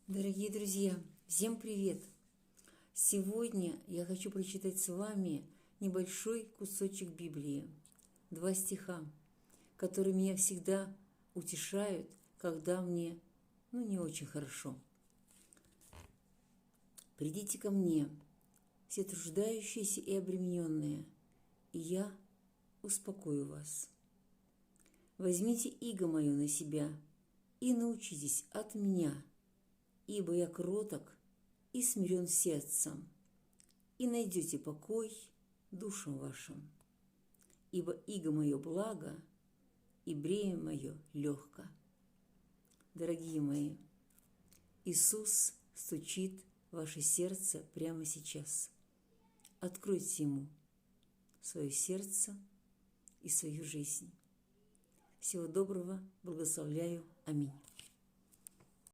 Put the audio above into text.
Дорогие друзья, всем привет! Сегодня я хочу прочитать с вами небольшой кусочек Библии, 2 стиха, которые меня всегда утешают, когда мне, не очень хорошо. «Придите ко мне, все труждающиеся и обремененные, и я успокою вас. Возьмите иго мое на себя и научитесь от меня, ибо я кроток и смирен сердцем, и найдете покой душам вашим. Ибо иго мое благо, и бремя мое легко». Дорогие мои, Иисус стучит в ваше сердце прямо сейчас. Откройте Ему свое сердце и свою жизнь. Всего доброго, благословляю. Аминь.